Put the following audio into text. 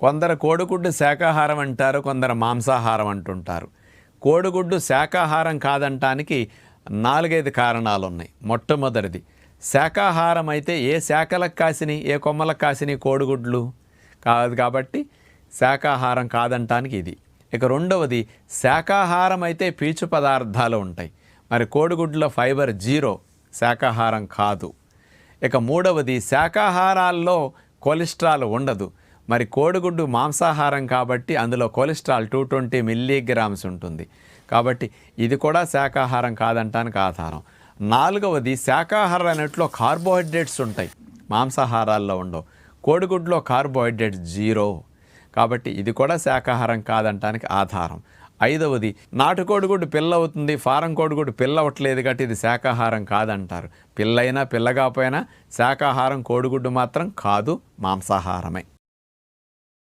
కొందరు కోడిగుడ్డు శాకాహారం అంటారు, కొందరు మాంసాహారం అంటుంటారు. కోడిగుడ్డు శాకాహారం కాదంటానికి 4-5 కారణాలు ఉన్నాయి. మొట్టమొదటిది, శాకాహారం అయితే ఏ శాఖలకు కాసిని ఏ కొమ్మలకు కాసిని కోడిగుడ్లు కాదు కాబట్టి శాకాహారం కాదంటానికి ఇది. ఇక రెండవది, శాకాహారం అయితే పీచు పదార్థాలు ఉంటాయి, మరి కోడిగుడ్లో ఫైబర్ 0, శాకాహారం కాదు. ఇక మూడవది, శాకాహారాల్లో కొలెస్ట్రాల్ ఉండదు, మరి కోడిగుడ్డు మాంసాహారం కాబట్టి అందులో కొలెస్ట్రాల్ 220 మిల్లీగ్రామ్స్ ఉంటుంది, కాబట్టి ఇది కూడా శాకాహారం కాదంటానికి ఆధారం. నాలుగవది, శాకాహారం అన్నిట్లో కార్బోహైడ్రేట్స్ ఉంటాయి, మాంసాహారాల్లో ఉండవు. కోడిగుడ్లో కార్బోహైడ్రేట్స్ 0, కాబట్టి ఇది కూడా శాకాహారం కాదంటానికి ఆధారం. ఐదవది, నాటుకోడిగుడ్డు పిల్ల అవుతుంది, ఫారం కోడిగుడ్డు పిల్ల అవ్వట్లేదు కాబట్టి ఇది శాకాహారం కాదంటారు. పిల్లైనా పిల్లగా పోయినా శాకాహారం కోడిగుడ్డు మాత్రం కాదు, మాంసాహారమే.